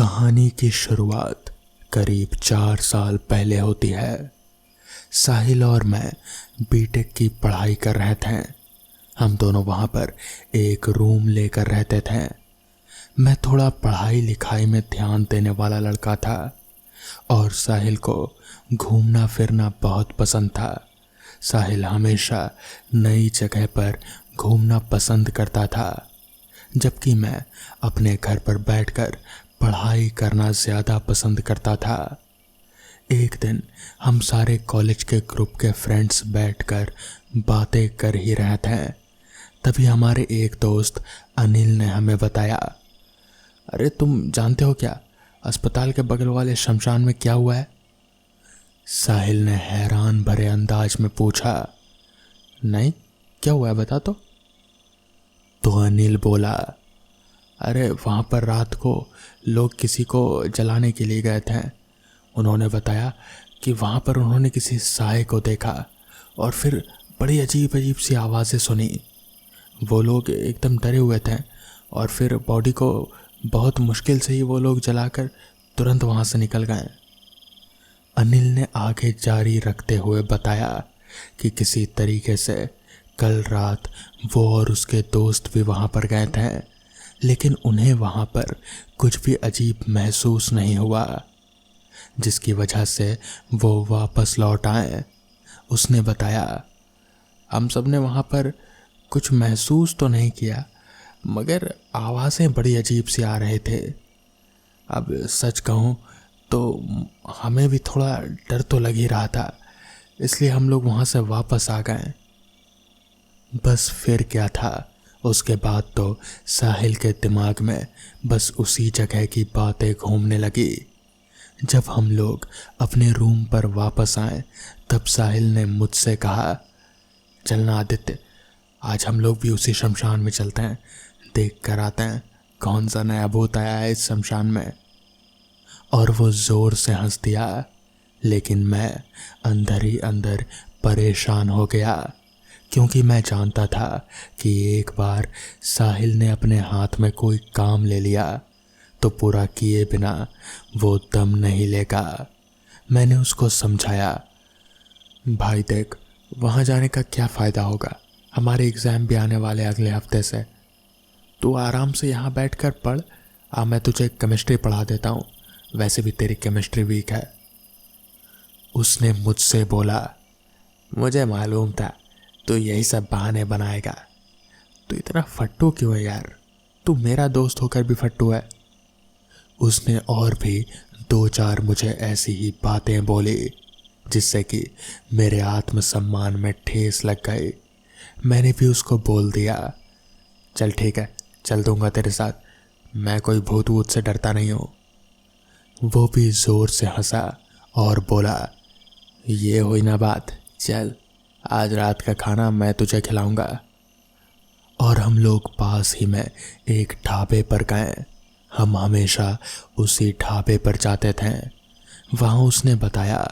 कहानी की शुरुआत करीब 4 साल पहले होती है। साहिल और मैं बीटेक की पढ़ाई कर रहे थे। हम दोनों वहाँ पर एक रूम लेकर रहते थे। मैं थोड़ा पढ़ाई लिखाई में ध्यान देने वाला लड़का था और साहिल को घूमना फिरना बहुत पसंद था। साहिल हमेशा नई जगह पर घूमना पसंद करता था, जबकि मैं अपने घर पर बैठकर पढ़ाई करना ज़्यादा पसंद करता था। एक दिन हम सारे कॉलेज के ग्रुप के फ्रेंड्स बैठकर बातें कर ही रहे थे। तभी हमारे एक दोस्त अनिल ने हमें बताया, अरे तुम जानते हो क्या, अस्पताल के बगल वाले शमशान में क्या हुआ है? साहिल ने हैरान भरे अंदाज में पूछा। नहीं, क्या हुआ है बता तो अनिल बोला, अरे वहाँ पर रात को लोग किसी को जलाने के लिए गए थे। उन्होंने बताया कि वहाँ पर उन्होंने किसी साए को देखा और फिर बड़ी अजीब अजीब सी आवाज़ें सुनी। वो लोग एकदम डरे हुए थे और फिर बॉडी को बहुत मुश्किल से ही वो लोग जलाकर तुरंत वहाँ से निकल गए। अनिल ने आगे जारी रखते हुए बताया कि किसी तरीके से कल रात वो और उसके दोस्त भी वहाँ पर गए थे, लेकिन उन्हें वहाँ पर कुछ भी अजीब महसूस नहीं हुआ, जिसकी वजह से वो वापस लौट आए। उसने बताया, हम सब ने वहाँ पर कुछ महसूस तो नहीं किया, मगर आवाज़ें बड़ी अजीब सी आ रहे थे। अब सच कहूँ तो हमें भी थोड़ा डर तो लग ही रहा था, इसलिए हम लोग वहाँ से वापस आ गए। बस फिर क्या था, उसके बाद तो साहिल के दिमाग में बस उसी जगह की बातें घूमने लगी। जब हम लोग अपने रूम पर वापस आए तब साहिल ने मुझसे कहा, चलना आदित्य, आज हम लोग भी उसी शमशान में चलते हैं, देख कर आते हैं कौन सा नया भूत आया है इस शमशान में। और वो ज़ोर से हंस दिया, लेकिन मैं अंदर ही अंदर परेशान हो गया, क्योंकि मैं जानता था कि एक बार साहिल ने अपने हाथ में कोई काम ले लिया तो पूरा किए बिना वो दम नहीं लेगा। मैंने उसको समझाया, भाई देख, वहाँ जाने का क्या फ़ायदा होगा, हमारे एग्ज़ाम भी आने वाले अगले हफ्ते से। तू आराम से यहाँ बैठकर पढ़, मैं तुझे केमिस्ट्री पढ़ा देता हूँ, वैसे भी तेरी केमिस्ट्री वीक है। उसने मुझसे बोला, मुझे मालूम था तो यही सब बहाने बनाएगा। तू इतना फट्टू क्यों है यार, तू मेरा दोस्त होकर भी फट्टू है। उसने और भी 2-4 मुझे ऐसी ही बातें बोली जिससे कि मेरे आत्मसम्मान में ठेस लग गई। मैंने भी उसको बोल दिया, चल ठीक है, चल दूंगा तेरे साथ, मैं कोई भूत वूत से डरता नहीं हूँ। वो भी ज़ोर से हंसा और बोला, ये हुई ना बात, चल आज रात का खाना मैं तुझे खिलाऊंगा। और हम लोग पास ही में एक ढाबे पर गए। हम हमेशा उसी ढाबे पर जाते थे। वहाँ उसने बताया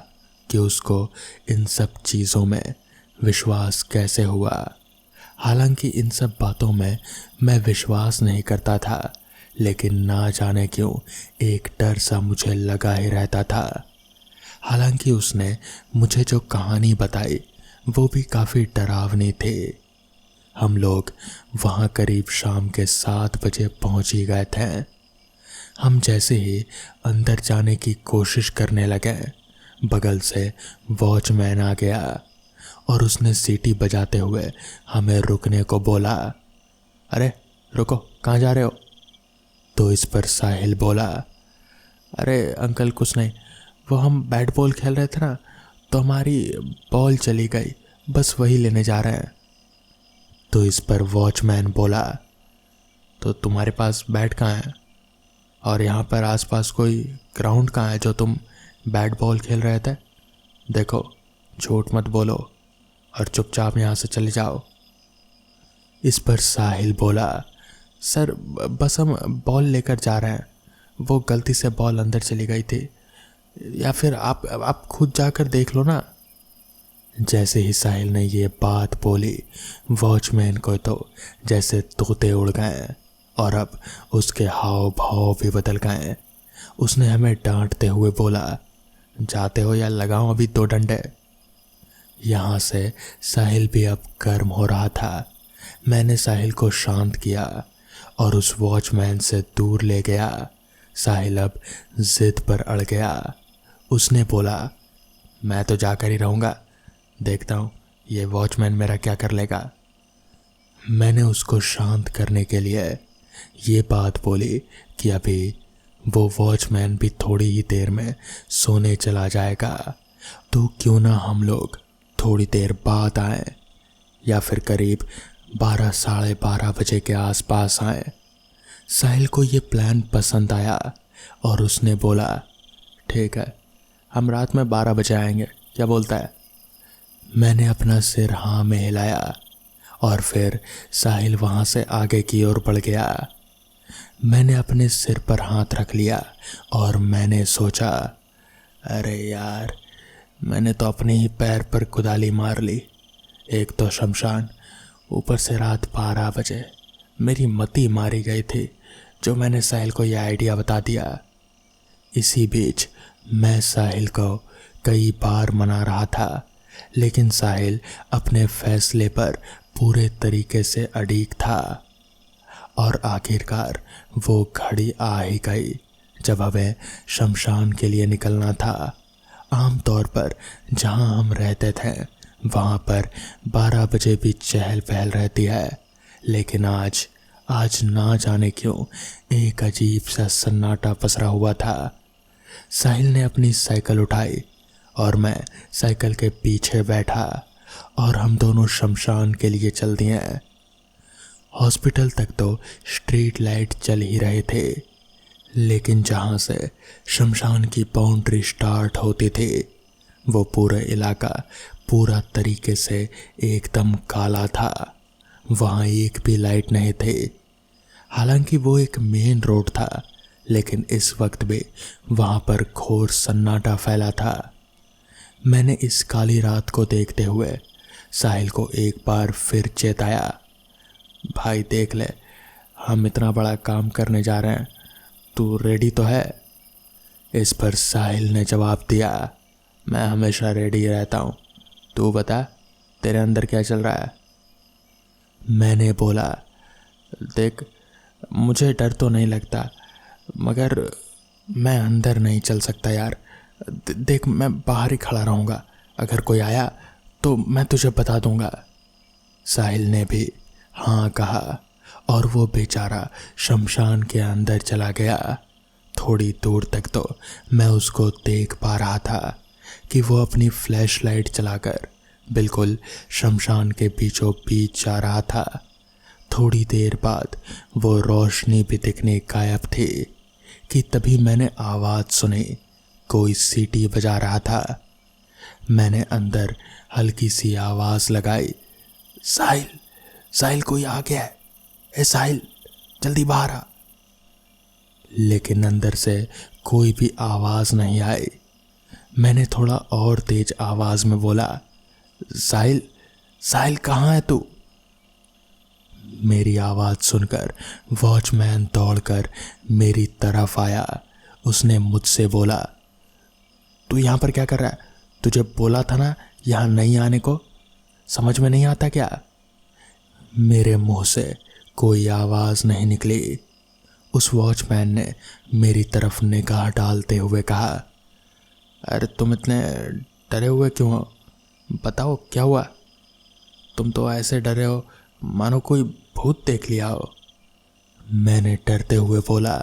कि उसको इन सब चीज़ों में विश्वास कैसे हुआ। हालांकि इन सब बातों में मैं विश्वास नहीं करता था, लेकिन ना जाने क्यों एक डर सा मुझे लगा ही रहता था। हालांकि उसने मुझे जो कहानी बताई वो भी काफ़ी डरावनी थी। हम लोग वहाँ करीब शाम के 7 बजे पहुँच ही गए थे। हम जैसे ही अंदर जाने की कोशिश करने लगे, बगल से वॉचमैन आ गया और उसने सीटी बजाते हुए हमें रुकने को बोला। अरे रुको, कहाँ जा रहे हो? तो इस पर साहिल बोला, अरे अंकल कुछ नहीं, वो हम बैट बॉल खेल रहे थे ना, तो हमारी बॉल चली गई, बस वही लेने जा रहे हैं। तो इस पर वॉचमैन बोला, तो तुम्हारे पास बैट कहाँ है और यहाँ पर आसपास कोई ग्राउंड कहाँ है जो तुम बैट बॉल खेल रहे थे? देखो, झूठ मत बोलो और चुपचाप यहाँ से चले जाओ। इस पर साहिल बोला, सर बस हम बॉल लेकर जा रहे हैं, वो गलती से बॉल अंदर चली गई थी, या फिर आप खुद जाकर देख लो ना। जैसे ही साहिल ने ये बात बोली, वॉचमैन को तो जैसे तोते उड़ गए और अब उसके हाव भाव भी बदल गए उसने हमें डांटते हुए बोला, जाते हो या लगाऊं अभी 2 डंडे। यहाँ से साहिल भी अब गर्म हो रहा था। मैंने साहिल को शांत किया और उस वॉचमैन से दूर ले गया। साहिल अब जिद पर अड़ गया। उसने बोला, मैं तो जाकर ही रहूँगा, देखता हूँ ये वॉचमैन मेरा क्या कर लेगा। मैंने उसको शांत करने के लिए ये बात बोली कि अभी वो वॉचमैन भी थोड़ी ही देर में सोने चला जाएगा, तो क्यों ना हम लोग थोड़ी देर बाद आए या फिर करीब 12 साढ़े 12 बजे के आसपास आए। साहिल को ये प्लान पसंद आया और उसने बोला, ठीक है, हम रात में 12 बजे आएंगे, क्या बोलता है। मैंने अपना सिर हाँ में हिलाया और फिर साहिल वहाँ से आगे की ओर बढ़ गया। मैंने अपने सिर पर हाथ रख लिया और मैंने सोचा, अरे यार, मैंने तो अपने ही पैर पर कुदाली मार ली। एक तो शमशान, ऊपर से रात 12 बजे। मेरी मती मारी गई थी जो मैंने साहिल को यह आइडिया बता दिया। इसी बीच मैं साहिल को कई बार मना रहा था, लेकिन साहिल अपने फैसले पर पूरे तरीके से अड़िग था और आखिरकार वो घड़ी आ ही गई जब हमें शमशान के लिए निकलना था। आमतौर पर जहां हम रहते थे वहां पर 12 बजे भी चहल पहल रहती है, लेकिन आज ना जाने क्यों एक अजीब सा सन्नाटा पसरा हुआ था। साहिल ने अपनी साइकिल उठाई और मैं साइकिल के पीछे बैठा और हम दोनों शमशान के लिए चल दिए। हॉस्पिटल तक तो स्ट्रीट लाइट चल ही रहे थे, लेकिन जहां से शमशान की बाउंड्री स्टार्ट होती थी वो पूरा इलाका पूरा तरीके से एकदम काला था। वहाँ एक भी लाइट नहीं थी। हालांकि वो एक मेन रोड था, लेकिन इस वक्त भी वहाँ पर घोर सन्नाटा फैला था। मैंने इस काली रात को देखते हुए साहिल को एक बार फिर चेताया, भाई देख ले, हम इतना बड़ा काम करने जा रहे हैं, तू रेडी तो है। इस पर साहिल ने जवाब दिया, मैं हमेशा रेडी रहता हूँ, तू बता तेरे अंदर क्या चल रहा है। मैंने बोला, देख मुझे डर तो नहीं लगता, मगर मैं अंदर नहीं चल सकता यार। देख मैं बाहर ही खड़ा रहूँगा, अगर कोई आया तो मैं तुझे बता दूँगा। साहिल ने भी हाँ कहा और वो बेचारा शमशान के अंदर चला गया। थोड़ी दूर तक तो मैं उसको देख पा रहा था कि वो अपनी फ्लैश लाइट चलाकर बिल्कुल शमशान के बीचों बीच जा रहा था। थोड़ी देर बाद वो रोशनी भी दिखने गायब थी कि तभी मैंने आवाज़ सुनी, कोई सीटी बजा रहा था। मैंने अंदर हल्की सी आवाज़ लगाई, साहिल, साहिल कोई आ गया है, ए साहिल जल्दी बाहर आ। लेकिन अंदर से कोई भी आवाज़ नहीं आई। मैंने थोड़ा और तेज आवाज़ में बोला, साहिल, साहिल कहाँ है तू। मेरी आवाज़ सुनकर वॉचमैन दौड़कर मेरी तरफ आया। उसने मुझसे बोला, तू यहाँ पर क्या कर रहा है, तुझे बोला था ना यहाँ नहीं आने को, समझ में नहीं आता क्या। मेरे मुंह से कोई आवाज़ नहीं निकली। उस वॉचमैन ने मेरी तरफ निगाह डालते हुए कहा, अरे तुम इतने डरे हुए क्यों हो, बताओ क्या हुआ। तुम तो ऐसे डरे हो मानो कोई भूत देख लिया हो। मैंने डरते हुए बोला,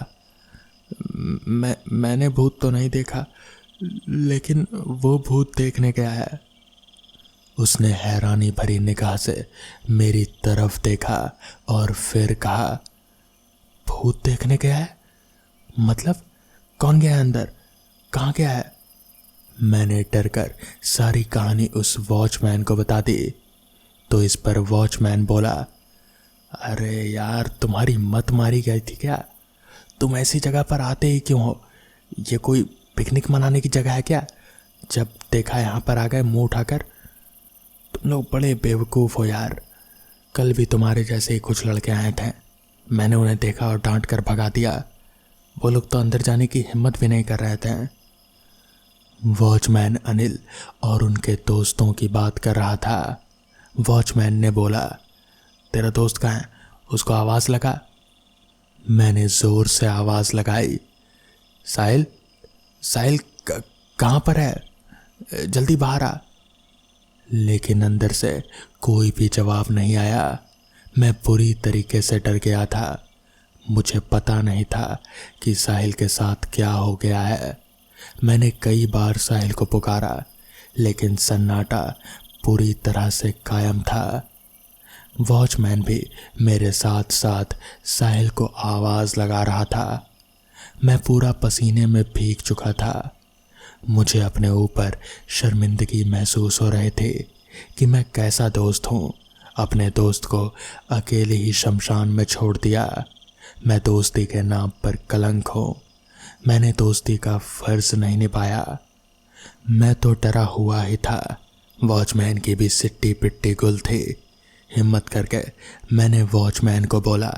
मैंने भूत तो नहीं देखा, लेकिन वो भूत देखने गया है। उसने हैरानी भरी निगाह से मेरी तरफ देखा और फिर कहा, भूत देखने गया है मतलब कौन गया है अंदर, कहाँ गया है। मैंने डरकर सारी कहानी उस वॉचमैन को बता दी। तो इस पर वॉचमैन बोला, अरे यार तुम्हारी मत मारी गई थी क्या, तुम ऐसी जगह पर आते ही क्यों हो, ये कोई पिकनिक मनाने की जगह है क्या, जब देखा यहाँ पर आ गए मुंह उठाकर। तुम लोग बड़े बेवकूफ़ हो यार। कल भी तुम्हारे जैसे ही कुछ लड़के आए थे, मैंने उन्हें देखा और डांट कर भगा दिया। वो लोग तो अंदर जाने की हिम्मत भी नहीं कर रहे थे। वॉचमैन अनिल और उनके दोस्तों की बात कर रहा था। वॉचमैन ने बोला, तेरा दोस्त कहाँ है, उसको आवाज़ लगा। मैंने ज़ोर से आवाज़ लगाई, साहिल, साहिल कहाँ पर है, जल्दी बाहर आ। लेकिन अंदर से कोई भी जवाब नहीं आया। मैं पूरी तरीके से डर गया था। मुझे पता नहीं था कि साहिल के साथ क्या हो गया है। मैंने कई बार साहिल को पुकारा, लेकिन सन्नाटा पूरी तरह से कायम था। वॉचमैन भी मेरे साथ साथ साहिल को आवाज़ लगा रहा था। मैं पूरा पसीने में भीग चुका था। मुझे अपने ऊपर शर्मिंदगी महसूस हो रहे थे कि मैं कैसा दोस्त हूँ। अपने दोस्त को अकेले ही शमशान में छोड़ दिया। मैं दोस्ती के नाम पर कलंक हूँ। मैंने दोस्ती का फर्ज नहीं निभाया। मैं तो डरा हुआ ही था। वॉचमैन की भी सिट्टी पिट्टी गुल थी। हिम्मत करके मैंने वॉचमैन को बोला,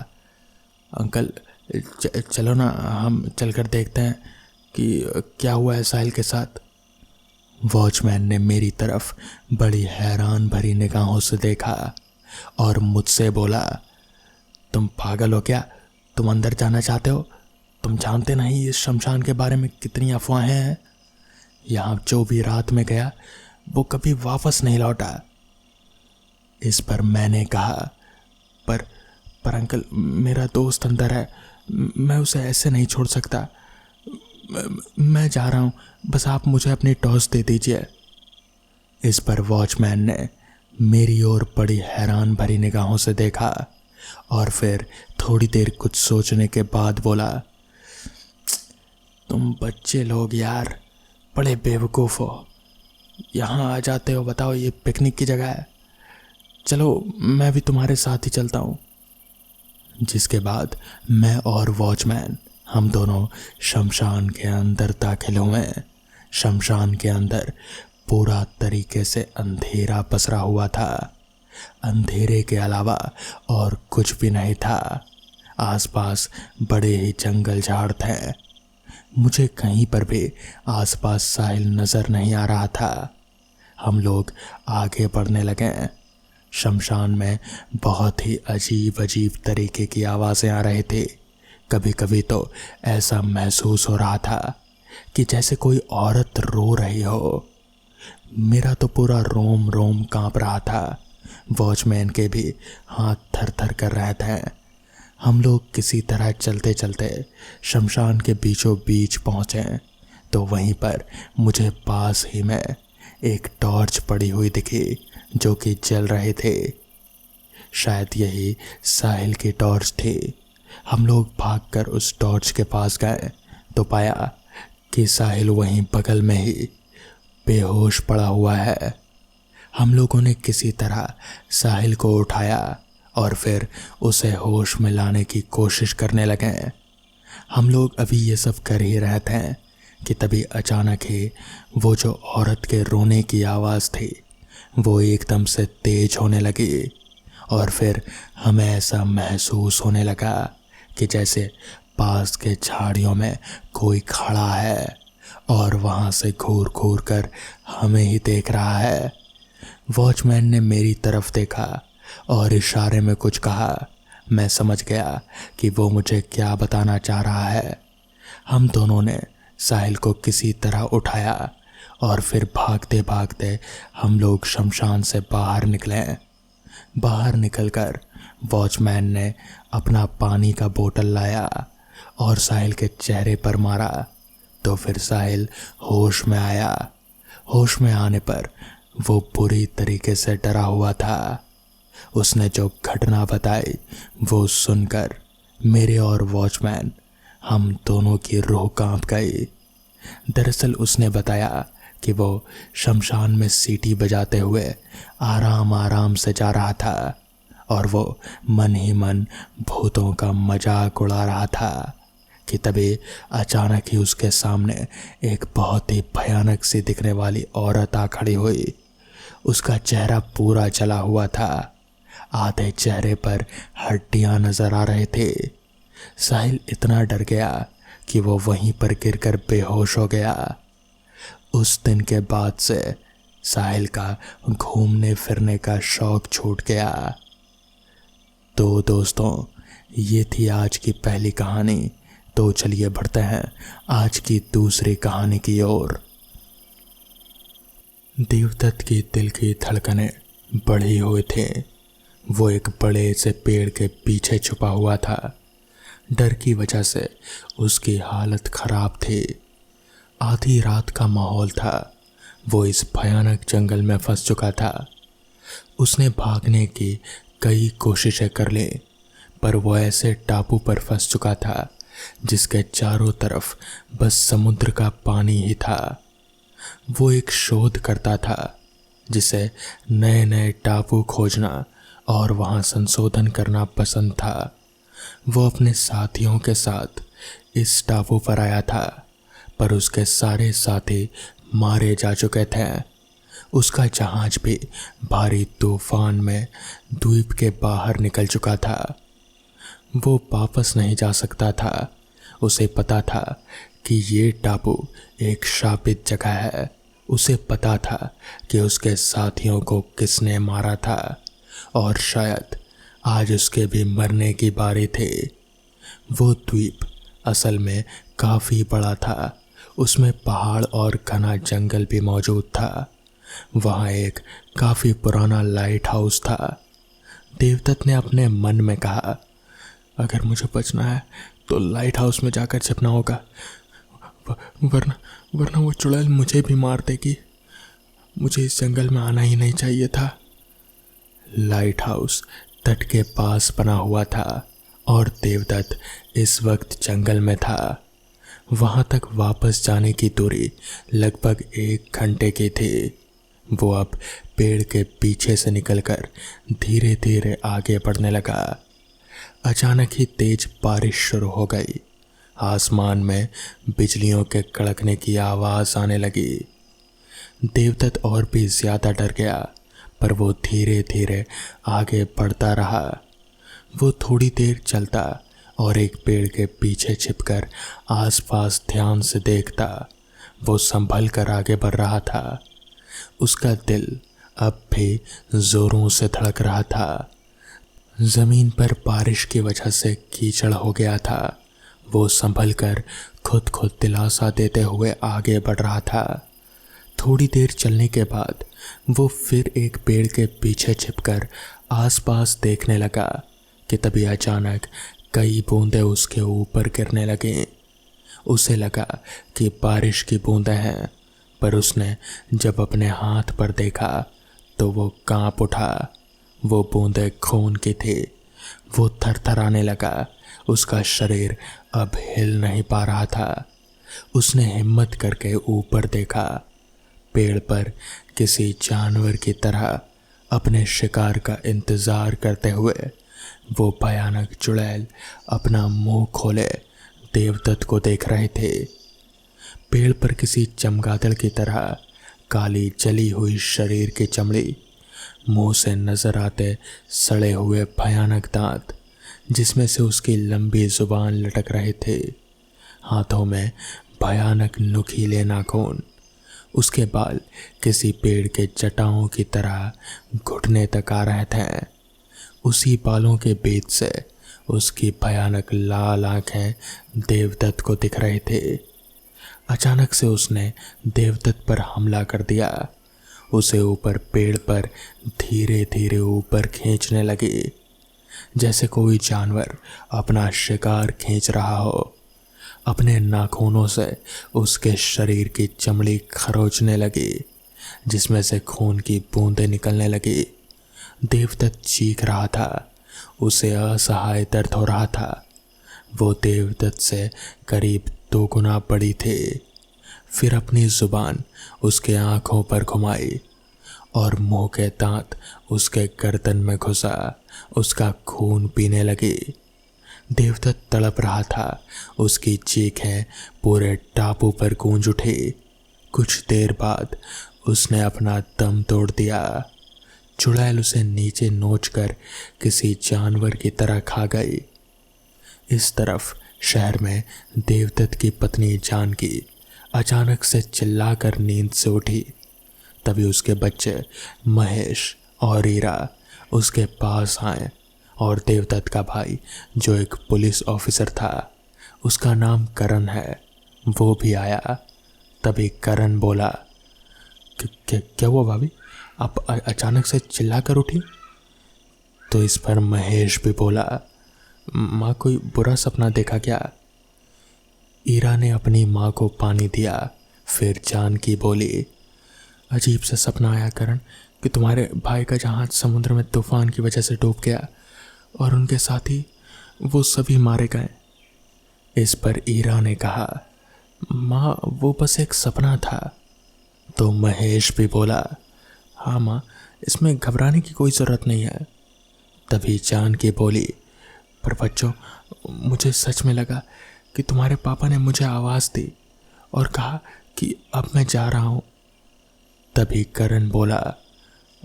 अंकल चलो ना, हम चलकर देखते हैं कि क्या हुआ है साहिल के साथ। वॉचमैन ने मेरी तरफ बड़ी हैरान भरी निगाहों से देखा और मुझसे बोला, तुम पागल हो क्या, तुम अंदर जाना चाहते हो? तुम जानते नहीं इस शमशान के बारे में कितनी अफवाहें हैं। यहाँ जो भी रात में गया वो कभी वापस नहीं लौटा। इस पर मैंने कहा, पर अंकल, मेरा दोस्त अंदर है, मैं उसे ऐसे नहीं छोड़ सकता। मैं जा रहा हूँ, बस आप मुझे अपनी टॉर्च दे दीजिए। इस पर वॉचमैन ने मेरी ओर बड़ी हैरान भरी निगाहों से देखा और फिर थोड़ी देर कुछ सोचने के बाद बोला, तुम बच्चे लोग यार बड़े बेवकूफ़ हो। यहाँ आ जाते हो, बताओ ये पिकनिक की जगह है। चलो मैं भी तुम्हारे साथ ही चलता हूँ। जिसके बाद मैं और वॉचमैन हम दोनों शमशान के अंदर दाखिल हुए। शमशान के अंदर पूरा तरीके से अंधेरा पसरा हुआ था। अंधेरे के अलावा और कुछ भी नहीं था। आसपास बड़े ही जंगल झाड़ थे। मुझे कहीं पर भी आसपास साहिल नज़र नहीं आ रहा था। हम लोग आगे बढ़ने लगे। शमशान में बहुत ही अजीब अजीब तरीके की आवाज़ें आ रही थी। कभी कभी तो ऐसा महसूस हो रहा था कि जैसे कोई औरत रो रही हो। मेरा तो पूरा रोम रोम कांप रहा था। वॉचमैन के भी हाथ थर थर कर रहे थे। हम लोग किसी तरह चलते चलते शमशान के बीचों बीच पहुँचे तो वहीं पर मुझे पास ही में एक टॉर्च पड़ी हुई दिखी जो कि जल रहे थे। शायद यही साहिल की टॉर्च थी। हम लोग भागकर उस टॉर्च के पास गए तो पाया कि साहिल वहीं बगल में ही बेहोश पड़ा हुआ है। हम लोगों ने किसी तरह साहिल को उठाया और फिर उसे होश में लाने की कोशिश करने लगे। हम लोग अभी ये सब कर ही रहे थे कि तभी अचानक ही वो जो औरत के रोने की आवाज़ थी वो एकदम से तेज होने लगी और फिर हमें ऐसा महसूस होने लगा कि जैसे पास के झाड़ियों में कोई खड़ा है और वहाँ से घूर घूर कर हमें ही देख रहा है। वॉचमैन ने मेरी तरफ देखा और इशारे में कुछ कहा। मैं समझ गया कि वो मुझे क्या बताना चाह रहा है। हम दोनों ने साहिल को किसी तरह उठाया और फिर भागते भागते हम लोग शमशान से बाहर निकले। बाहर निकलकर वॉचमैन ने अपना पानी का बोतल लाया और साहिल के चेहरे पर मारा तो फिर साहिल होश में आया। होश में आने पर वो बुरी तरीके से डरा हुआ था। उसने जो घटना बताई वो सुनकर मेरे और वॉचमैन हम दोनों की रूह कांप गई। दरअसल उसने बताया कि वो शमशान में सीटी बजाते हुए आराम आराम से जा रहा था और वो मन ही मन भूतों का मजाक उड़ा रहा था कि तभी अचानक ही उसके सामने एक बहुत ही भयानक सी दिखने वाली औरत आ खड़ी हुई। उसका चेहरा पूरा जला हुआ था। आधे चेहरे पर हड्डियां नजर आ रहे थे। साहिल इतना डर गया कि वो वहीं पर गिरकर बेहोश हो गया। उस दिन के बाद से साहिल का घूमने फिरने का शौक छूट गया। तो दोस्तों, ये थी आज की पहली कहानी। तो चलिए बढ़ते हैं आज की दूसरी कहानी की ओर। देवदत्त की दिल की धड़कनें बढ़ी हुई थी। वो एक बड़े से पेड़ के पीछे छुपा हुआ था। डर की वजह से उसकी हालत खराब थी। आधी रात का माहौल था। वो इस भयानक जंगल में फंस चुका था। उसने भागने की कई कोशिशें कर ली, पर वो ऐसे टापू पर फंस चुका था जिसके चारों तरफ बस समुद्र का पानी ही था। वो एक शोध करता था जिसे नए नए टापू खोजना और वहां संशोधन करना पसंद था। वो अपने साथियों के साथ इस टापू पर आया था, पर उसके सारे साथी मारे जा चुके थे। उसका जहाज भी भारी तूफान में द्वीप के बाहर निकल चुका था। वो वापस नहीं जा सकता था। उसे पता था कि ये टापू एक शापित जगह है। उसे पता था कि उसके साथियों को किसने मारा था और शायद आज उसके भी मरने की बारी थी। वो द्वीप असल में काफ़ी बड़ा था। उसमें पहाड़ और घना जंगल भी मौजूद था। वहाँ एक काफ़ी पुराना लाइट हाउस था। देवदत्त ने अपने मन में कहा, अगर मुझे बचना है तो लाइट हाउस में जाकर छिपना होगा, वरना वो चुड़ैल मुझे भी मार देगी। मुझे इस जंगल में आना ही नहीं चाहिए था। लाइट हाउस तट के पास बना हुआ था और देवदत्त इस वक्त जंगल में था। वहां तक वापस जाने की दूरी लगभग 1 घंटे की थी। वो अब पेड़ के पीछे से निकलकर धीरे धीरे आगे बढ़ने लगा। अचानक ही तेज बारिश शुरू हो गई। आसमान में बिजलियों के कड़कने की आवाज आने लगी। देवदत्त और भी ज्यादा डर गया, पर वो धीरे धीरे आगे बढ़ता रहा। वो थोड़ी देर चलता और एक पेड़ के पीछे छिपकर आसपास ध्यान से देखता। वो संभल कर आगे बढ़ रहा था। उसका दिल अब भी जोरों से धड़क रहा था। जमीन पर बारिश की वजह से कीचड़ हो गया था। वो संभल कर खुद को दिलासा देते हुए आगे बढ़ रहा था। थोड़ी देर चलने के बाद वो फिर एक पेड़ के पीछे छिपकर आसपास देखने लगा कि तभी अचानक कई बूंदें उसके ऊपर गिरने लगी। उसे लगा कि बारिश की बूंदें हैं, पर उसने जब अपने हाथ पर देखा तो वो कांप उठा। वो बूंदें खून की थी। वो थरथराने लगा। उसका शरीर अब हिल नहीं पा रहा था। उसने हिम्मत करके ऊपर देखा। पेड़ पर किसी जानवर की तरह अपने शिकार का इंतजार करते हुए वो भयानक चुड़ैल अपना मुंह खोले देवदत्त को देख रहे थे। पेड़ पर किसी चमगादड़ की तरह काली जली हुई शरीर की चमड़ी, मुंह से नजर आते सड़े हुए भयानक दांत, जिसमें से उसकी लंबी जुबान लटक रहे थे। हाथों में भयानक नुकीले नाखून। उसके बाल किसी पेड़ के जटाओं की तरह घुटने तक आ रहे थे। उसी बालों के बीच से उसकी भयानक लाल आंखें देवदत्त को दिख रहे थे। अचानक से उसने देवदत्त पर हमला कर दिया। उसे ऊपर पेड़ पर धीरे धीरे ऊपर खींचने लगी, जैसे कोई जानवर अपना शिकार खींच रहा हो। अपने नाखूनों से उसके शरीर की चमड़ी खरोंचने लगी, जिसमें से खून की बूंदें निकलने लगी। देवदत्त चीख रहा था। उसे असहाय दर्द हो रहा था। वो देवदत्त से करीब 2 गुना बड़ी थी। फिर अपनी जुबान उसके आंखों पर घुमाई और मुंह के दांत उसके गर्दन में घुसा उसका खून पीने लगी। देवदत्त तड़प रहा था। उसकी चीखें पूरे टापू पर गूंज उठी। कुछ देर बाद उसने अपना दम तोड़ दिया। चुड़ैल उसे नीचे नोचकर किसी जानवर की तरह खा गई। इस तरफ शहर में देवदत्त की पत्नी जानकी अचानक से चिल्लाकर नींद से उठी। तभी उसके बच्चे महेश और ईरा उसके पास आए और देवदत्त का भाई जो एक पुलिस ऑफिसर था, उसका नाम करण है, वो भी आया। तभी करण बोला, क्या हुआ भाभी, आप अचानक से चिल्लाकर उठी? तो इस पर महेश भी बोला, माँ कोई बुरा सपना देखा क्या? ईरा ने अपनी माँ को पानी दिया। फिर जानकी बोली, अजीब सा सपना आया करण कि तुम्हारे भाई का जहाज समुद्र में तूफान की वजह से डूब गया और उनके साथी वो सभी मारे गए। इस पर ईरा ने कहा, माँ वो बस एक सपना था। तो महेश भी बोला, हाँ माँ, इसमें घबराने की कोई ज़रूरत नहीं है। तभी जानकी बोली, पर बच्चों, मुझे सच में लगा कि तुम्हारे पापा ने मुझे आवाज़ दी और कहा कि अब मैं जा रहा हूँ। तभी करण बोला,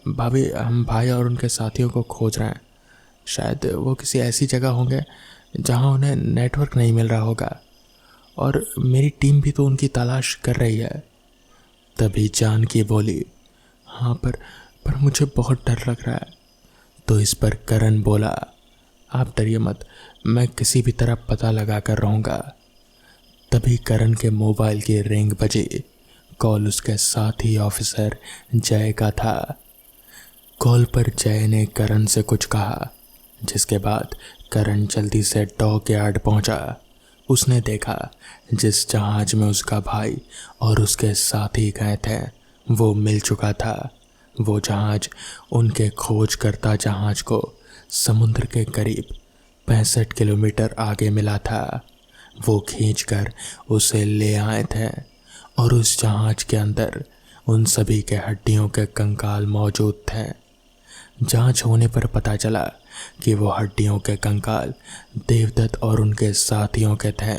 भाभी हम भाई और उनके साथियों को खोज रहे हैं। शायद वो किसी ऐसी जगह होंगे जहाँ उन्हें नेटवर्क नहीं मिल रहा होगा और मेरी टीम भी तो उनकी तलाश कर रही है। तभी जानकी बोली, हाँ पर मुझे बहुत डर लग रहा है। तो इस पर करण बोला, आप डरिए मत, मैं किसी भी तरह पता लगा कर रहूँगा। तभी करण के मोबाइल की रिंग बजी। कॉल उसके साथी ऑफिसर जय का था। कॉल पर जय ने करण से कुछ कहा, जिसके बाद करण जल्दी से डॉक यार्ड पहुंचा। उसने देखा जिस जहाज में उसका भाई और उसके साथी गए थे वो मिल चुका था। वो जहाज उनके खोजकर्ता जहाज को समुद्र के करीब 65 किलोमीटर आगे मिला था। वो खींचकर उसे ले आए थे और उस जहाज के अंदर उन सभी के हड्डियों के कंकाल मौजूद थे। जांच होने पर पता चला कि वो हड्डियों के कंकाल देवदत्त और उनके साथियों के थे।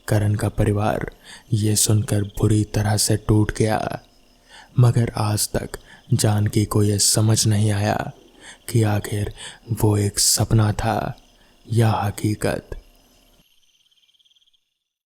करण का परिवार ये सुनकर बुरी तरह से टूट गया, मगर आज तक जानकी को यह समझ नहीं आया कि आखिर वो एक सपना था या हकीकत।